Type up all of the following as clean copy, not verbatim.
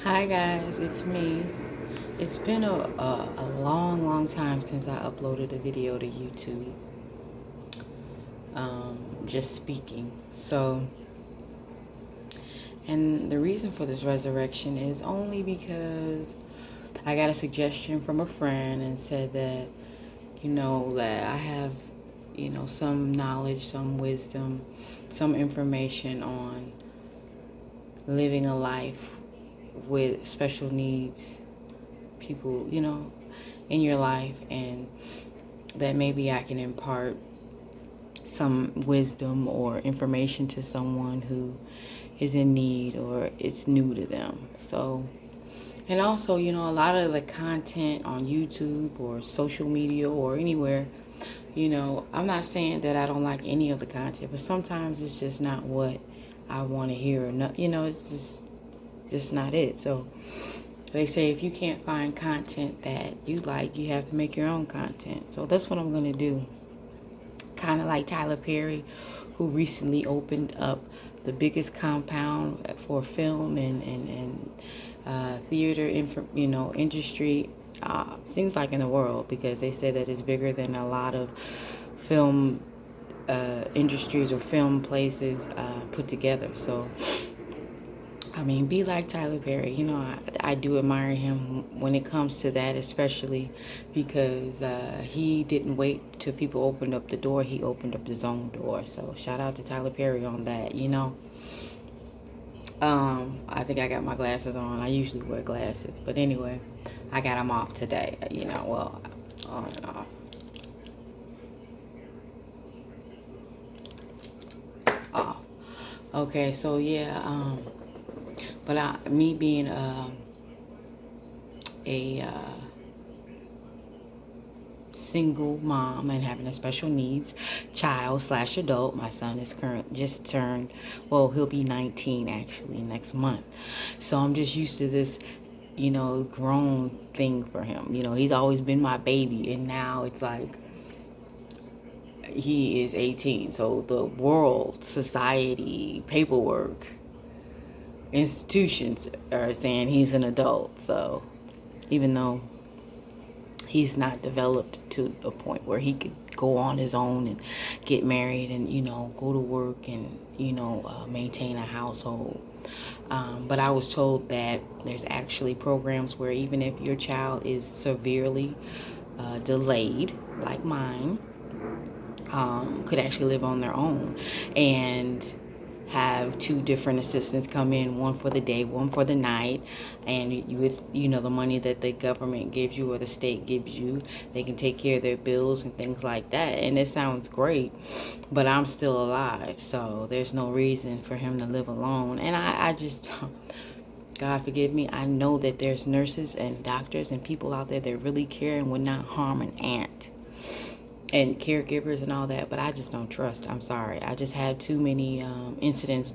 Hi guys, it's me. It's been a long time since I uploaded a video to YouTube, just speaking. And the reason for this resurrection is only because I got a suggestion from a friend and said that, that I have, some knowledge, some wisdom, some information on living a life with special needs people, in your life, and that maybe I can impart some wisdom or information to someone who is in need or it's new to them. So, and also, a lot of the content on YouTube or social media or anywhere, I'm not saying that I don't like any of the content, but sometimes it's just not what I want to hear or not, it's just not it. So, they say if you can't find content that you like, you have to make your own content. So that's what I'm going to do. Kind of like Tyler Perry, who recently opened up the biggest compound for film and theater, industry. Seems like in the world, because they say that it's bigger than a lot of film industries or film places put together. So I mean, be like Tyler Perry. I do admire him when it comes to that, especially because he didn't wait till people opened up the door. He opened up his own door. So shout out to Tyler Perry on that. I think I got my glasses on. I usually wear glasses. But anyway, I got them off today. On and off. Off. Okay, so yeah, me being a single mom and having a special needs child slash adult. My son is just turned, well, he'll be 19 actually next month. So I'm just used to this, grown thing for him. He's always been my baby, and now it's like he is 18. So the world, society, paperwork, institutions are saying he's an adult. So even though he's not developed to a point where he could go on his own and get married and go to work and maintain a household, but I was told that there's actually programs where even if your child is severely delayed like mine, could actually live on their own and have two different assistants come in, one for the day, one for the night, and with the money that the government gives you or the state gives you, they can take care of their bills and things like that. And it sounds great, but I'm still alive, so there's no reason for him to live alone. And I just God forgive me, I know that there's nurses and doctors and people out there that really care and would not harm an ant, and caregivers and all that, but I just don't trust. I'm sorry. I just had too many incidents,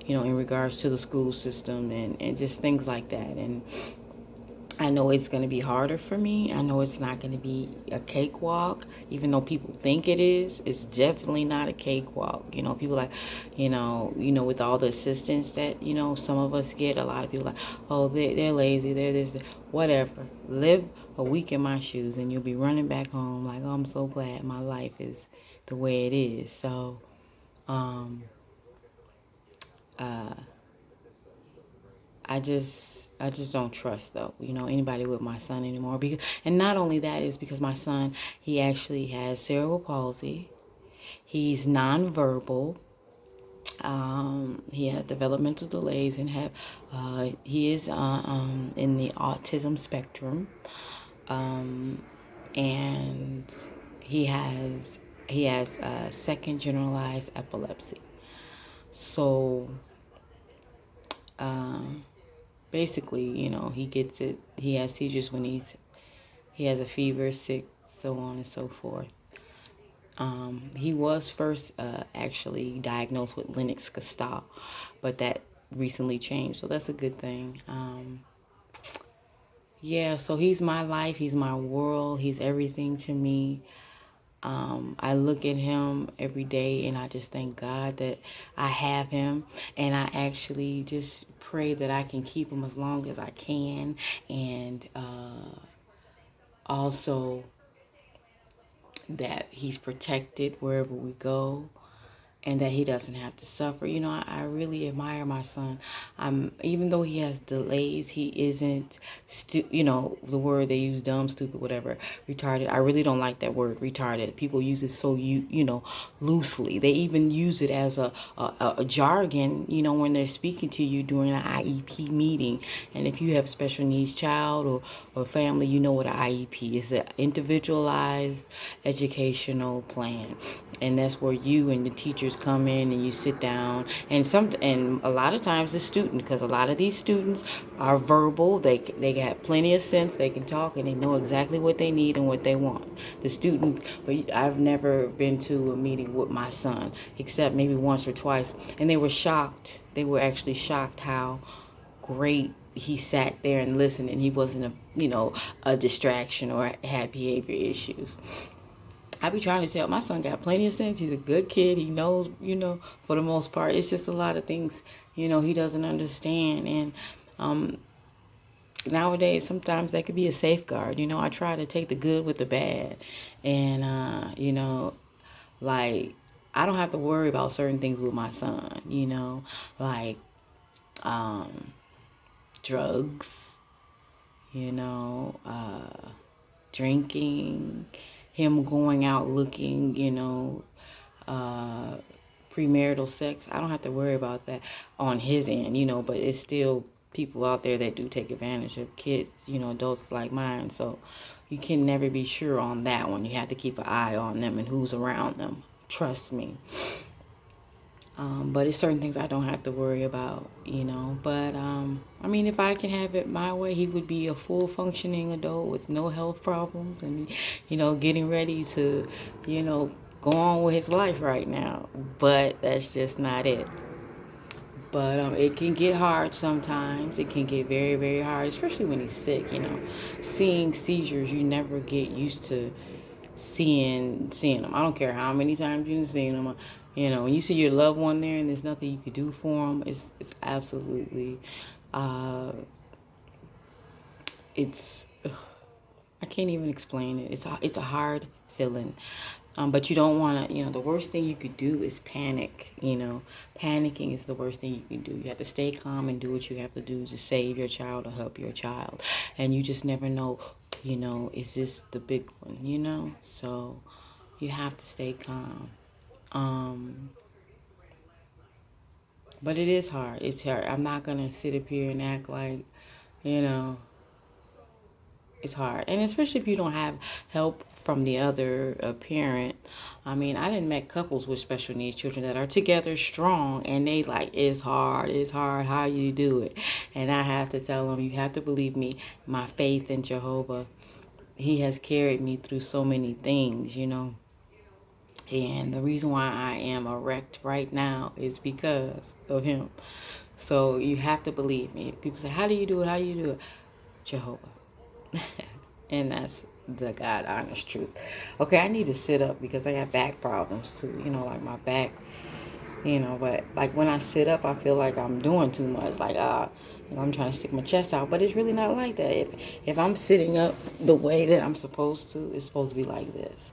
in regards to the school system and just things like that. And I know it's going to be harder for me. I know it's not going to be a cakewalk, even though people think it is. It's definitely not a cakewalk. People like, with all the assistance that, some of us get, a lot of people like, oh, they're lazy, they're this, whatever. Live a week in my shoes and you'll be running back home like, oh, I'm so glad my life is the way it is. So, I just don't trust though, anybody with my son anymore. Because, and not only that, is because my son, he actually has cerebral palsy. He's nonverbal. He has developmental delays and he is in the autism spectrum, and he has second generalized epilepsy. So basically, he gets it. He has seizures when he has a fever, sick, so on and so forth. He was first actually diagnosed with Lennox-Gastaut, but that recently changed, so that's a good thing. Yeah, so he's my life, he's my world, he's everything to me. I look at him every day and I just thank God that I have him. And I actually just pray that I can keep him as long as I can. And also that he's protected wherever we go, and that he doesn't have to suffer. I really admire my son. Even though he has delays, he isn't, the word they use, dumb, stupid, whatever, retarded. I really don't like that word, retarded. People use it so, loosely. They even use it as a jargon, when they're speaking to you during an IEP meeting. And if you have a special needs child or family, you know what an IEP is, an individualized educational plan. And that's where you and the teachers come in and you sit down, and a lot of times the student, because a lot of these students are verbal, they got plenty of sense, they can talk, and they know exactly what they need and what they want. The student, but I've never been to a meeting with my son except maybe once or twice, and they were shocked. They were actually shocked how great he sat there and listened, and he wasn't a distraction or had behavior issues. I be trying to tell my son got plenty of sense. He's a good kid. He knows, for the most part. It's just a lot of things, he doesn't understand. And nowadays, sometimes that could be a safeguard. I try to take the good with the bad. And, like, I don't have to worry about certain things with my son, like drugs, drinking, him going out looking, premarital sex. I don't have to worry about that on his end, but it's still people out there that do take advantage of kids, adults like mine. So you can never be sure on that one. You have to keep an eye on them and who's around them. Trust me. But it's certain things I don't have to worry about, But, if I can have it my way, he would be a full functioning adult with no health problems and, getting ready to, go on with his life right now. But that's just not it. But it can get hard sometimes. It can get very, very hard, especially when he's sick, Seeing seizures, you never get used to seeing them. I don't care how many times you've seen them. When you see your loved one there and there's nothing you could do for them, it's absolutely, it's, I can't even explain it. It's a hard feeling. But you don't want to, the worst thing you could do is panic, Panicking is the worst thing you can do. You have to stay calm and do what you have to do to save your child or help your child. And you just never know, is this the big one, So you have to stay calm. But it is hard. It's hard. I'm not going to sit up here and act like, it's hard. And especially if you don't have help from the other parent. I didn't met couples with special needs children that are together strong and they like, it's hard, how you do it. And I have to tell them, you have to believe me, my faith in Jehovah, he has carried me through so many things, And the reason why I am erect right now is because of him. So you have to believe me. People say, how do you do it? Jehovah. And that's the God honest truth. Okay, I need to sit up because I got back problems too. Like my back, but like when I sit up, I feel like I'm doing too much. Like, I'm trying to stick my chest out, but it's really not like that. If I'm sitting up the way that I'm supposed to, it's supposed to be like this.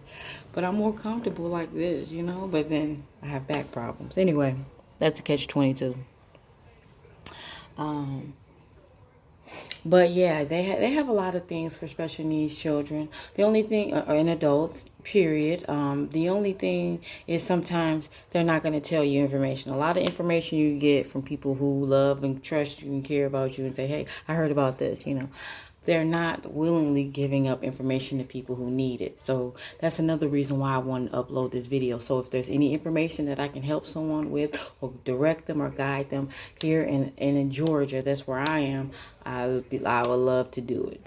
But I'm more comfortable like this, But then I have back problems. Anyway, that's a catch-22. But yeah, they have a lot of things for special needs children. The only thing, or in adults, period. The only thing is sometimes they're not going to tell you information. A lot of information you get from people who love and trust you and care about you and say, hey, I heard about this, They're not willingly giving up information to people who need it. So that's another reason why I want to upload this video. So if there's any information that I can help someone with or direct them or guide them here in Georgia, that's where I am, I would love to do it.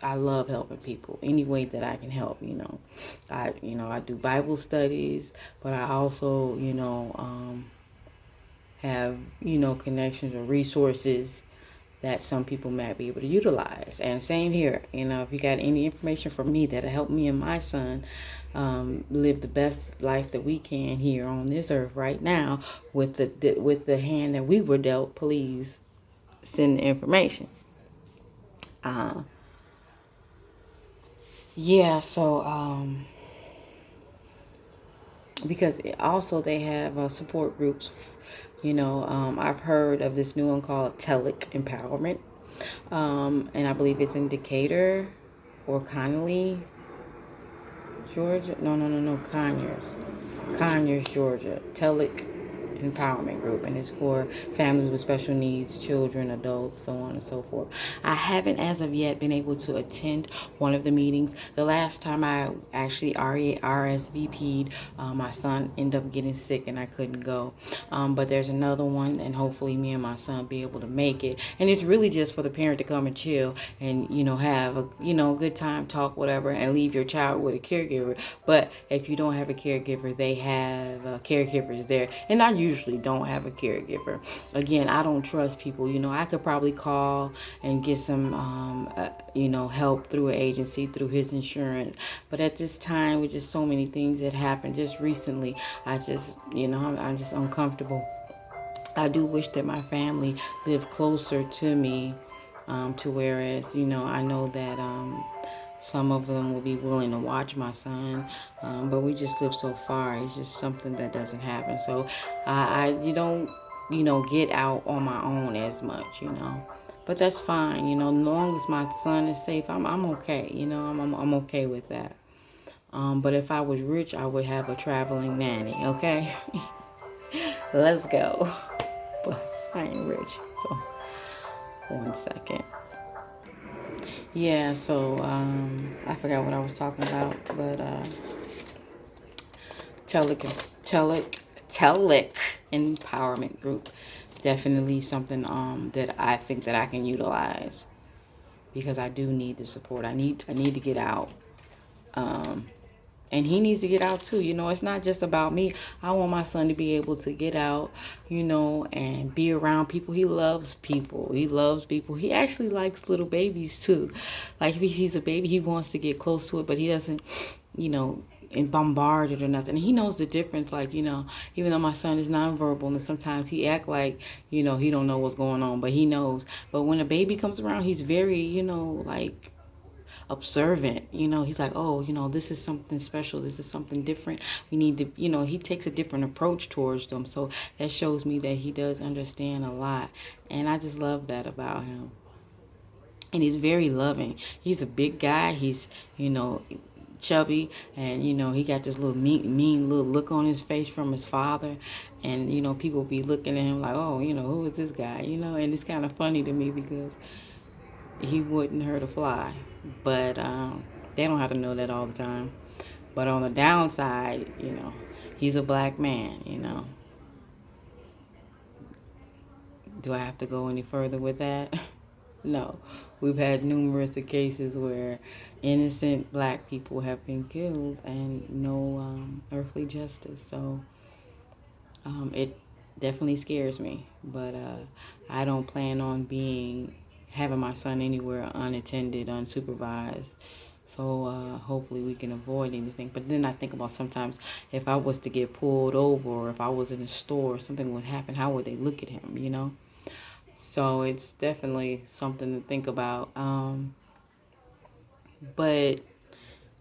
I love helping people any way that I can help, I do Bible studies, but I also, have, connections or resources that some people might be able to utilize. And same here, if you got any information from me that'll help me and my son live the best life that we can here on this earth right now with the hand that we were dealt, please send the information. Because also they have support groups. I've heard of this new one called Telic Empowerment, and I believe it's in Decatur or Connelly, Georgia. No, Conyers, Georgia. Telic Empowerment Group, and it's for families with special needs, children, adults, so on and so forth. I haven't as of yet been able to attend one of the meetings. The last time I actually RSVP'd, my son ended up getting sick and I couldn't go. But there's another one, and hopefully me and my son be able to make it. And it's really just for the parent to come and chill and have a good time, talk, whatever, and leave your child with a caregiver. But if you don't have a caregiver, they have caregivers there, and I usually don't have a caregiver. Again, I don't trust people. I could probably call and get some help through an agency, through his insurance. But at this time, with just so many things that happened just recently, I'm just uncomfortable. I do wish that my family lived closer to me, to whereas, I know that some of them will be willing to watch my son, but we just live so far. It's just something that doesn't happen. So you don't, get out on my own as much, But that's fine, as long as my son is safe, I'm okay, I'm okay with that. But if I was rich, I would have a traveling nanny, okay? Let's go. But I ain't rich, so 1 second. Yeah, so I forgot what I was talking about, but Telic Empowerment Group, definitely something that I think that I can utilize, because I do need the support. I need to get out. And he needs to get out too. It's not just about me. I want my son to be able to get out, and be around people. He loves people. He actually likes little babies too. Like if he sees a baby, he wants to get close to it, but he doesn't, and bombard it or nothing. He knows the difference. Like, even though my son is nonverbal and sometimes he act like, he don't know what's going on, but he knows. But when a baby comes around, he's very, like observant. He's like, oh, this is something special, this is something different, we need to, he takes a different approach towards them. So that shows me that he does understand a lot, and I just love that about him. And he's very loving. He's a big guy. He's chubby, and he got this little mean little look on his face from his father, and people be looking at him like, oh, who is this guy, and it's kind of funny to me because he wouldn't hurt a fly. But they don't have to know that all the time. But on the downside, he's a black man, Do I have to go any further with that? No. We've had numerous cases where innocent black people have been killed and no earthly justice. So it definitely scares me. But I don't plan on having my son anywhere unattended, unsupervised. So hopefully we can avoid anything. But then I think about sometimes if I was to get pulled over, or if I was in a store, something would happen, how would they look at him, So it's definitely something to think about. But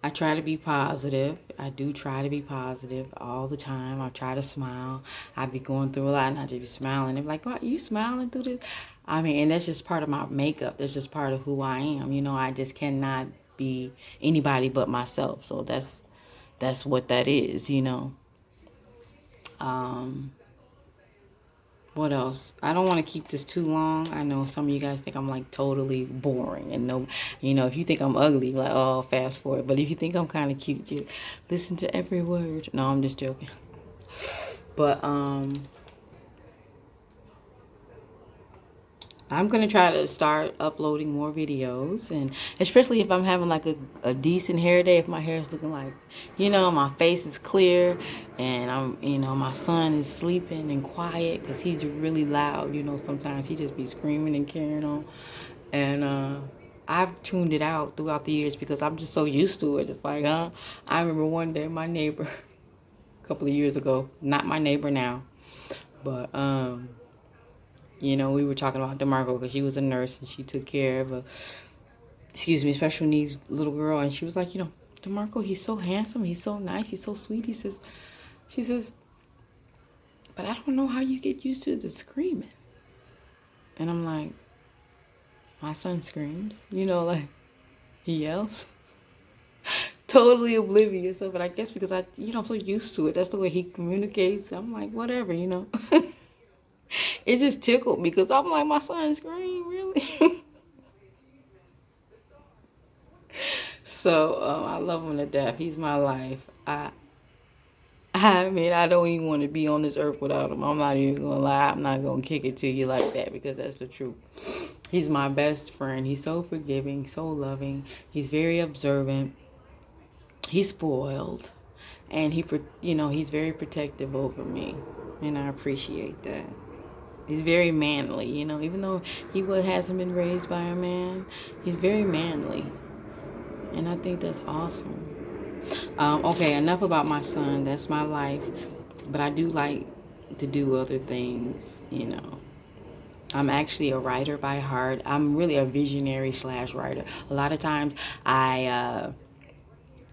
I try to be positive. I do try to be positive all the time. I try to smile. I be going through a lot and I just be smiling. They're like, what, you smiling through this? I mean, and that's just part of my makeup. That's just part of who I am. I just cannot be anybody but myself. So that's what that is, What else? I don't want to keep this too long. I know some of you guys think I'm like totally boring, and no, if you think I'm ugly, like, oh, fast forward. But if you think I'm kind of cute, just listen to every word. No, I'm just joking. But I'm gonna try to start uploading more videos, and especially if I'm having like a decent hair day, if my hair is looking like, my face is clear, and my son is sleeping and quiet because he's really loud. Sometimes he just be screaming and carrying on, and I've tuned it out throughout the years because I'm just so used to it. It's like, I remember one day my neighbor, a couple of years ago, not my neighbor now, but we were talking about DeMarco because she was a nurse and she took care of special needs little girl. And she was like, DeMarco, he's so handsome. He's so nice. He's so sweet. She says, but I don't know how you get used to the screaming. And I'm like, my son screams, like he yells. Totally oblivious of it, I guess, because I'm so used to it. That's the way he communicates. I'm like, whatever. It just tickled me because I'm like, my son scream, really? So I love him to death. He's my life. I mean, I don't even want to be on this earth without him. I'm not even gonna lie. I'm not gonna kick it to you like that because that's the truth. He's my best friend. He's so forgiving, so loving. He's very observant. He's spoiled, and he's very protective over me, and I appreciate that. He's very manly, even though hasn't been raised by a man, he's very manly. And I think that's awesome. Okay, enough about my son. That's my life. But I do like to do other things, I'm actually a writer by heart. I'm really a visionary / writer. A lot of times I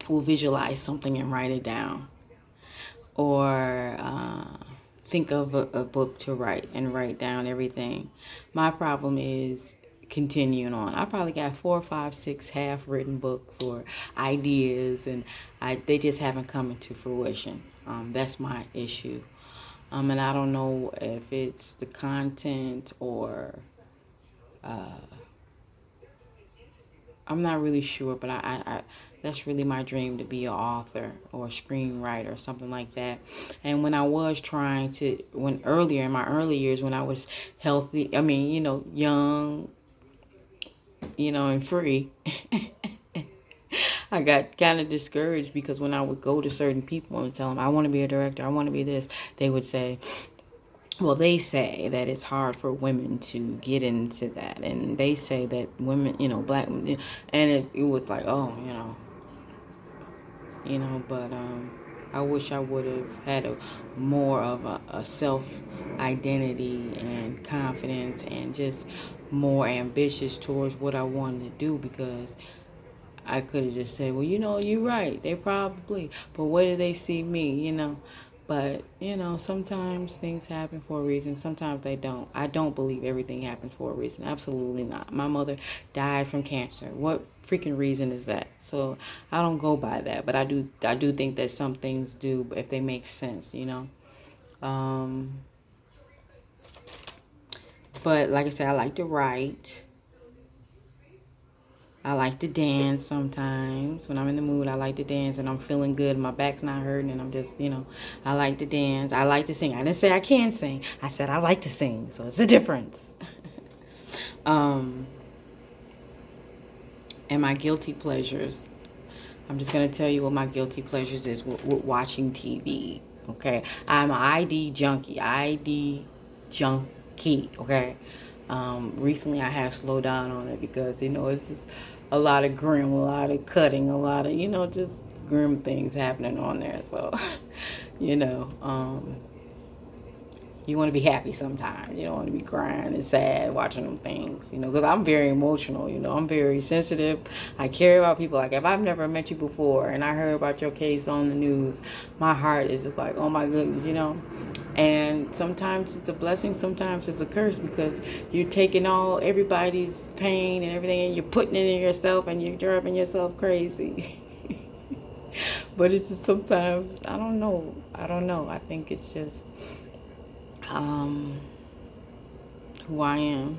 will visualize something and write it down. Or think of a book to write and write down everything. My problem is continuing on. I probably got 4, 5, 6 half-written books or ideas, and they just haven't come into fruition. That's my issue. And I don't know if it's the content or I'm not really sure, but I that's really my dream, to be an author or a screenwriter or something like that. And when I was trying to, earlier in my early years, when I was healthy, young, and free, I got kind of discouraged because when I would go to certain people and tell them, I want to be a director, I want to be this, they would say, well, they say that it's hard for women to get into that. And they say that women, black women, and it was like, oh, but I wish I would have had more of a self-identity and confidence and just more ambitious towards what I wanted to do, because I could have just said, well, you're right. They probably, but where do they see me, But, sometimes things happen for a reason. Sometimes they don't. I don't believe everything happens for a reason. Absolutely not. My mother died from cancer. What freaking reason is that? So I don't go by that. But I do think that some things do, if they make sense, But like I said, I like to write. I like to dance sometimes. When I'm in the mood, I like to dance and I'm feeling good. My back's not hurting and I'm just, I like to dance. I like to sing. I didn't say I can sing. I said I like to sing. So it's a difference. And my guilty pleasures. I'm just going to tell you what my guilty pleasures is with watching TV. Okay. I'm an ID junkie. Okay. Recently I have slowed down on it because, it's just a lot of grim, a lot of cutting, a lot of, just grim things happening on there. So, you want to be happy sometimes. You don't want to be crying and sad watching them things, because I'm very emotional, I'm very sensitive. I care about people. Like, if I've never met you before and I heard about your case on the news, my heart is just like, oh my goodness, And sometimes it's a blessing, sometimes it's a curse, because you're taking everybody's pain and everything and you're putting it in yourself and you're driving yourself crazy. But it's just sometimes, I don't know. I think it's just who I am,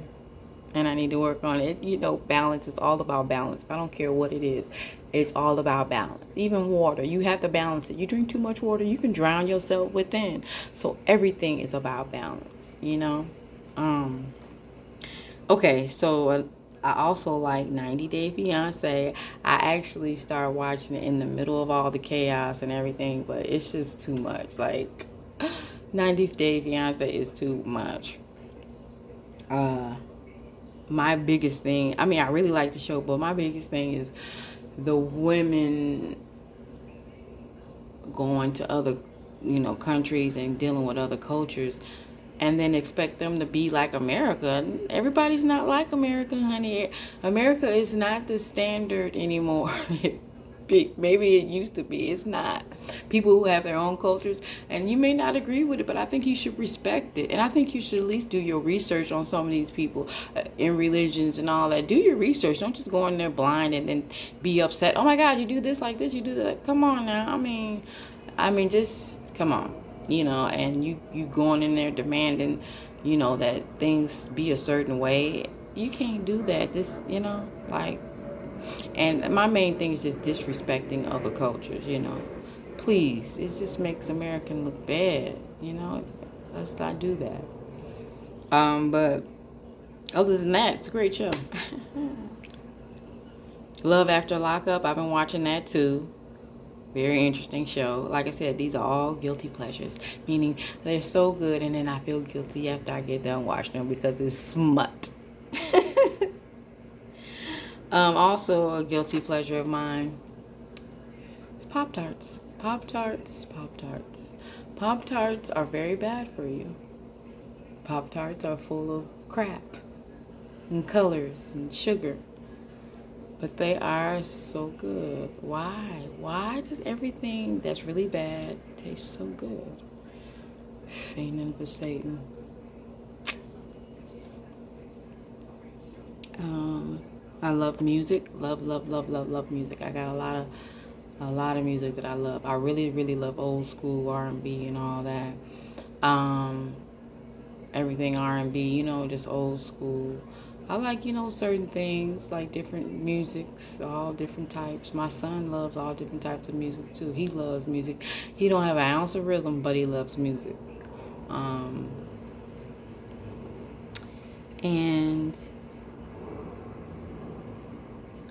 and I need to work on it. Balance is all about balance. I don't care what it is. It's all about balance. Even water, you have to balance it. You drink too much water, you can drown yourself within. So everything is about balance, Okay, so I also like 90 Day Fiance. I actually started watching it in the middle of all the chaos and everything, but it's just too much. Like 90 Day Fiance is too much. Uh, my biggest thing, I mean, I really like the show, but my biggest thing is the women going to other, countries and dealing with other cultures and then expect them to be like America. Everybody's not like America, honey. America is not the standard anymore. Maybe it used to be. It's not. People who have their own cultures, and you may not agree with it, but I think you should respect it. And I think you should at least do your research on some of these people in religions and all that. Do your research. Don't just go in there blind and then be upset. Oh my God, you do this like this, you do that. Come on now. I mean, just come on, and you going in there demanding, that things be a certain way. You can't do that. Like, and my main thing is just disrespecting other cultures. Please, it just makes American look bad. Let's not do that. But other than that, it's a great show. Love After Lockup, I've been watching that too. Very interesting show. Like I said, these are all guilty pleasures, meaning they're so good and then I feel guilty after I get done watching them because it's smut. Also, a guilty pleasure of mine is Pop Tarts. Pop Tarts, Pop Tarts. Pop Tarts are very bad for you. Pop Tarts are full of crap and colors and sugar. But they are so good. Why? Why does everything that's really bad taste so good? Ain't nothing but Satan. I love music. Love, love, love, love, love music. I got a lot of music that I love. I really, really love old school R&B and all that. Everything R&B, just old school. I like, certain things, like different musics, all different types. My son loves all different types of music too. He loves music. He don't have an ounce of rhythm, but he loves music. And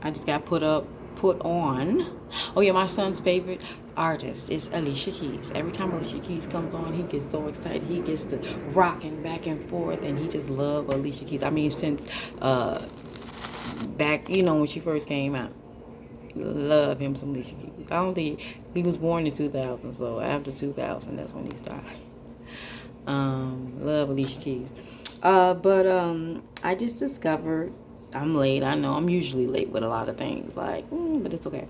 I just got put on. Oh yeah, my son's favorite artist is Alicia Keys. Every time Alicia Keys comes on, he gets so excited. He gets the rocking back and forth, and he just loves Alicia Keys. I mean, since back, when she first came out, love him some Alicia Keys. I don't think he was born in 2000, so after 2000, that's when he started. Love Alicia Keys. But I just discovered I'm late. I know I'm usually late with a lot of things, but it's okay.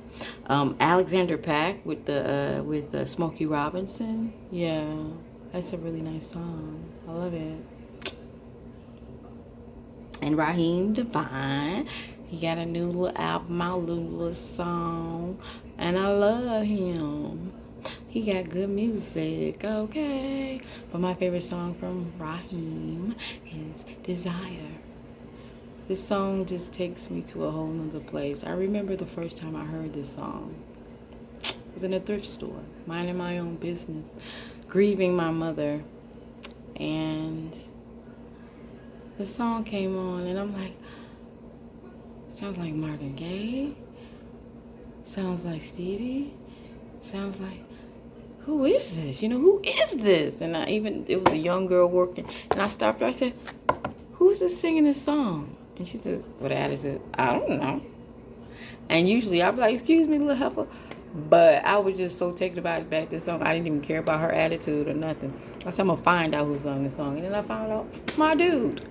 Alexander Pack with the Smokey Robinson. Yeah, that's a really nice song. I love it. And Raheem Devine, he got a new little album, my little song, and I love him. He got good music, okay. But my favorite song from Raheem is Desire. This song just takes me to a whole nother place. I remember the first time I heard this song. I was in a thrift store, minding my own business, grieving my mother. And the song came on, and I'm like, sounds like Marvin Gaye. Sounds like Stevie. Sounds like, who is this? Who is this? And it was a young girl working. And I stopped her. I said, who's this singing this song? And she says, with attitude, I don't know. And usually I'd be like, excuse me, little heifer. But I was just so taken aback back this song. I didn't even care about her attitude or nothing. I said, I'm going to find out who sung this song. And then I found out, my dude,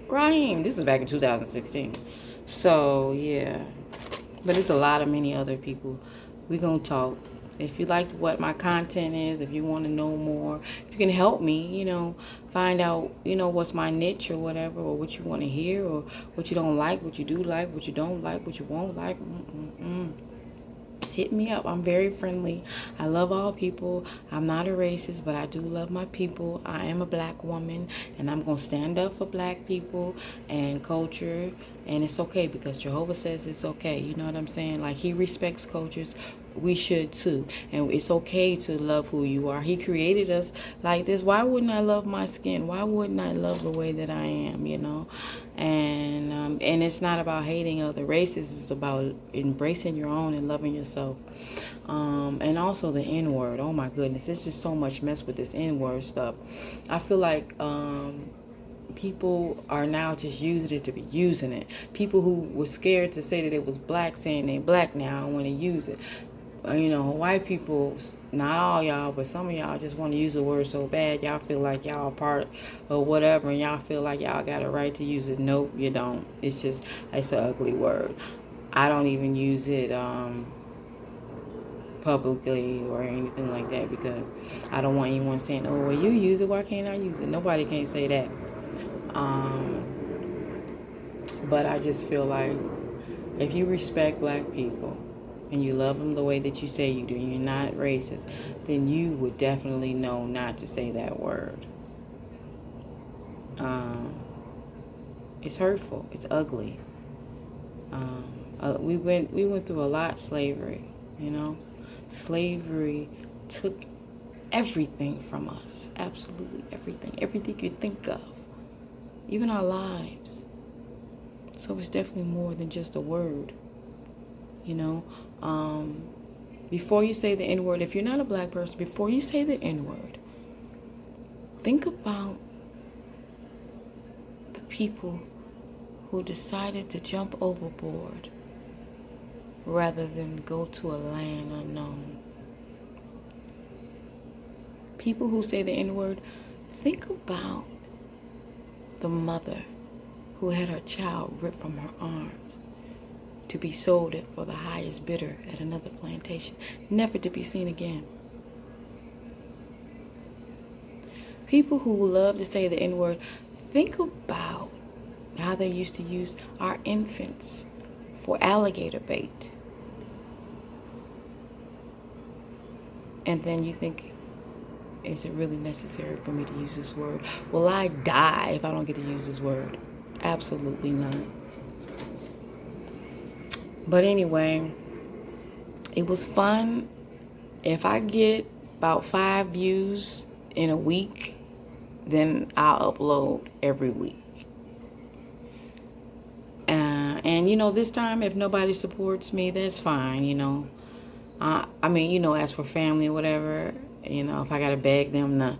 Raheem. This was back in 2016. So, yeah. But it's a lot of many other people. We're going to talk. If you like what my content is, if you want to know more, if you can help me, find out, what's my niche or whatever, or what you want to hear, or what you don't like, what you do like, what you don't like, what you won't like. Hit me up. I'm very friendly. I love all people. I'm not a racist, but I do love my people. I am a black woman, and I'm going to stand up for black people and culture. And it's okay because Jehovah says it's okay. You know what I'm saying? Like, he respects cultures. we should too. And it's okay to love who you are. He created us like this. Why wouldn't I love my skin? Why wouldn't I love the way that I am, you know? And it's not about hating other races. It's about embracing your own and loving yourself. And also the N-word. Oh my goodness. There's just so much mess with this N-word stuff. I feel like people are now just using it to be using it. People who were scared to say that it was black saying they black now want to use it. You know, white people, not all y'all, but some of y'all just want to use the word so bad. Y'all feel like y'all part of whatever, and y'all feel like y'all got a right to use it. Nope, you don't. It's an ugly word. I don't even use it publicly or anything like that, because I don't want anyone saying, oh, well, you use it, why can't I use it? Nobody can say that. But I just feel like if you respect black people and you love them the way that you say you do, you're not racist, then you would definitely know not to say that word. It's hurtful. It's ugly. We went through a lot. Slavery, you know. Slavery took everything from us. Absolutely everything. Everything you think of. Even our lives. So it's definitely more than just a word. You know. Before you say the N-word, if you're not a black person, before you say the N-word, think about the people who decided to jump overboard rather than go to a land unknown. People who say the N-word, think about the mother who had her child ripped from her arms to be sold it for the highest bidder at another plantation, never to be seen again. People who love to say the N-word, think about how they used to use our infants for alligator bait. And then you think, is it really necessary for me to use this word? Will I die if I don't get to use this word? Absolutely not. But anyway, it was fun. If I get about 5 views in a week, then I'll upload every week. And you know, this time, if nobody supports me, that's fine, you know. I mean, you know, as for family or whatever, you know, if I gotta beg them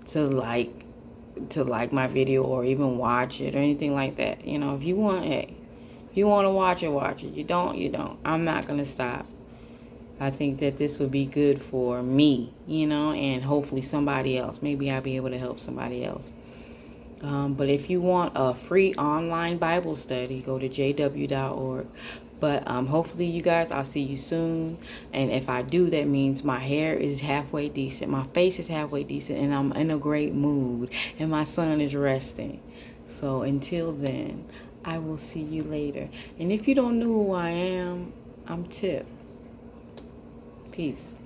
to like my video or even watch it or anything like that, you know, if you want, hey, if you want to watch it, watch it. You don't. I'm not gonna stop. I think that this will be good for me, you know, and hopefully somebody else. Maybe I'll be able to help somebody else. But if you want a free online Bible study, go to jw.org. But hopefully, you guys, I'll see you soon. And if I do, that means my hair is halfway decent. My face is halfway decent. And I'm in a great mood. And my son is resting. So until then, I will see you later. And if you don't know who I am, I'm Tip. Peace.